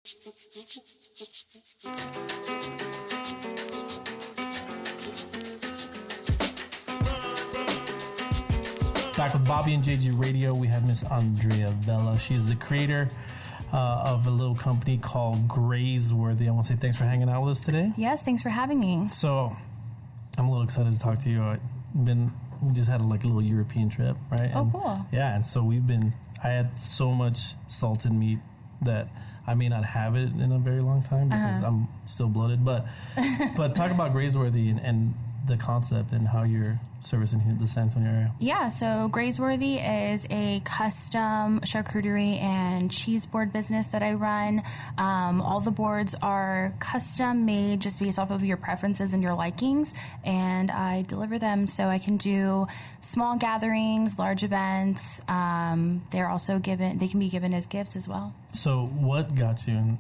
Back with Bobby and JG Radio, we have Miss Andrea Vela. She is the creator of a little company called Grazeworthy. I want to say thanks for hanging out with us today. Yes, thanks for having me. So, I'm a little excited to talk to you. We just had a little European trip, right? Oh, cool. Yeah, and so I had so much salted meat that I may not have it in a very long time because I'm still bloated. But talk about Grazeworthy and the concept and how you're servicing the San Antonio area. Yeah, so Grazeworthy is a custom charcuterie and cheese board business that I run. All the boards are custom made just based off of your preferences and your likings, and I deliver them so I can do small gatherings, large events. They're also they can be given as gifts as well. So what got you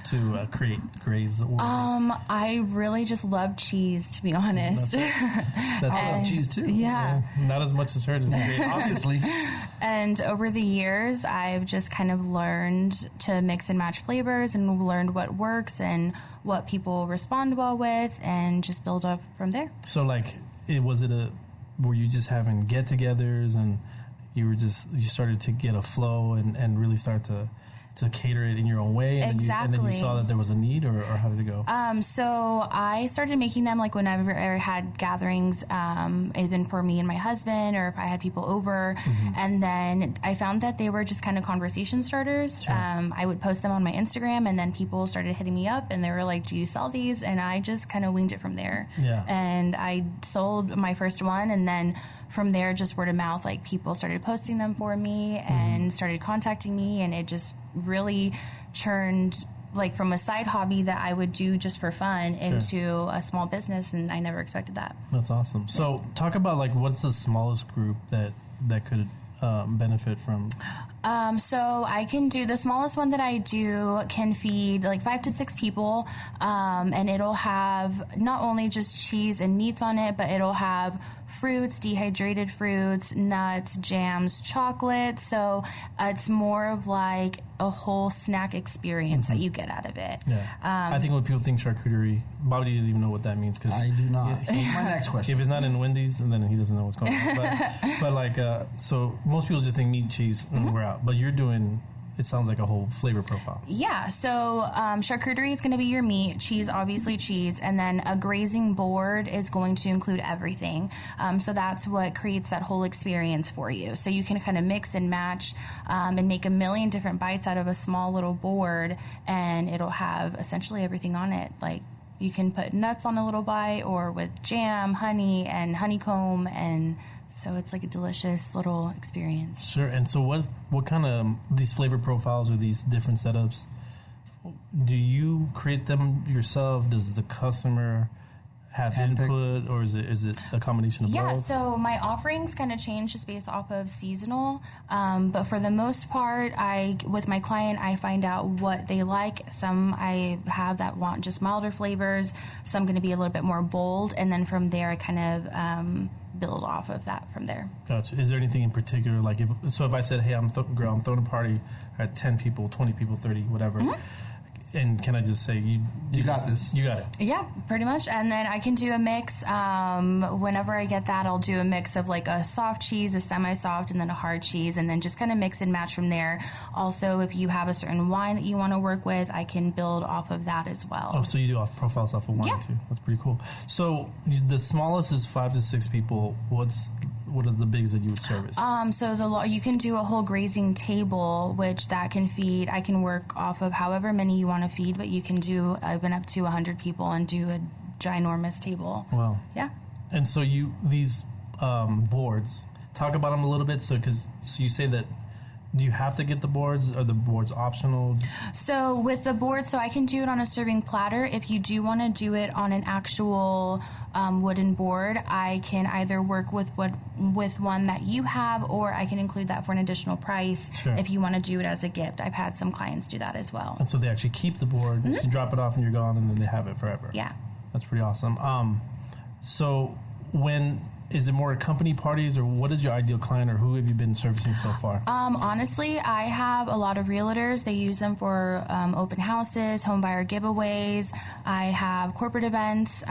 to create Grazeworthy? I really just love cheese, to be honest. I love cheese too. Yeah. Not as much as her, obviously. And over the years, I've just kind of learned to mix and match flavors and learned what works and what people respond well with and just build up from there. So were you just having get-togethers and you started to get a flow and really start to cater it in your own way, and exactly. then you saw that there was a need, or how did it go? So I started making them whenever I had gatherings, even for me and my husband, or if I had people over, and then I found that they were just kind of conversation starters. Sure. I would post them on my Instagram, and then people started hitting me up, and they were like, "Do you sell these?" And I just kind of winged it from there. Yeah. And I sold my first one, and then from there, just word of mouth, people started posting them for me and started contacting me, and it just really churned from a side hobby that I would do just for fun into a small business, and I never expected that. That's awesome. So talk about what's the smallest group that could benefit from? So I can do, the smallest one that I do can feed 5 to 6 people, and it'll have not only just cheese and meats on it, but it'll have fruits, dehydrated fruits, nuts, jams, chocolate. So it's more of a whole snack experience that you get out of it. Yeah. I think when people think charcuterie, Bobby doesn't even know what that means. I do not. My next question. If it's not in Wendy's, and then he doesn't know what's going on. But so most people just think meat, cheese, and we're out. But you're doing, it sounds like a whole flavor profile. Yeah, so charcuterie is going to be your meat, cheese, obviously cheese, and then a grazing board is going to include everything. So that's what creates that whole experience for you. So you can kind of mix and match and make a million different bites out of a small little board, and it'll have essentially everything on it. You can put nuts on a little bite, or with jam, honey, and honeycomb, and so it's a delicious little experience. Sure. And so what kind of these flavor profiles or these different setups, do you create them yourself? Does the customer have input, or is it a combination of both? Yeah, so my offerings kind of change just based off of seasonal, but for the most part, with my client, I find out what they like. Some I have that want just milder flavors, some going to be a little bit more bold, and then from there, I kind of build off of that from there. Gotcha. Is there anything in particular, if I said, hey, I'm throwing a party at 10 people, 20 people, 30, whatever, and can I just say, you got this. You got it. Yeah, pretty much. And then I can do a mix. Whenever I get that, I'll do a mix of a soft cheese, a semi-soft, and then a hard cheese, and then just kind of mix and match from there. Also, if you have a certain wine that you want to work with, I can build off of that as well. Oh, so you do profiles off of wine too. That's pretty cool. So the smallest is 5 to 6 people. What are the bigs that you would service? So you can do a whole grazing table, which that can feed. I can work off of however many you want to feed, but you can do even up to 100 people and do a ginormous table. Wow. Yeah. And so these boards, talk about them a little bit. So you say that, do you have to get the boards? Are the boards optional? So with the board, I can do it on a serving platter. If you do want to do it on an actual wooden board, I can either work with one that you have, or I can include that for an additional price if you want to do it as a gift. I've had some clients do that as well. And so they actually keep the board, you drop it off and you're gone, and then they have it forever. Yeah. That's pretty awesome. So when is it more company parties, or what is your ideal client, or who have you been servicing so far? Honestly, I have a lot of realtors. They use them for open houses, home buyer giveaways. I have corporate events,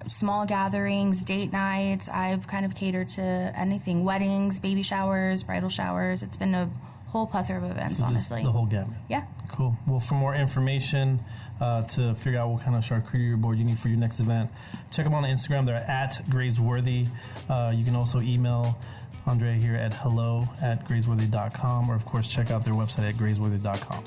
small gatherings, date nights. I've kind of catered to anything: weddings, baby showers, bridal showers. It's been a whole plethora of events, So just honestly. the whole gamut. Yeah. Cool. Well, for more information, to figure out what kind of charcuterie board you need for your next event, check them on Instagram. They're at Grazeworthy. You can also email Andrea here at hello@grazeworthy.com, or of course check out their website at grazeworthy.com.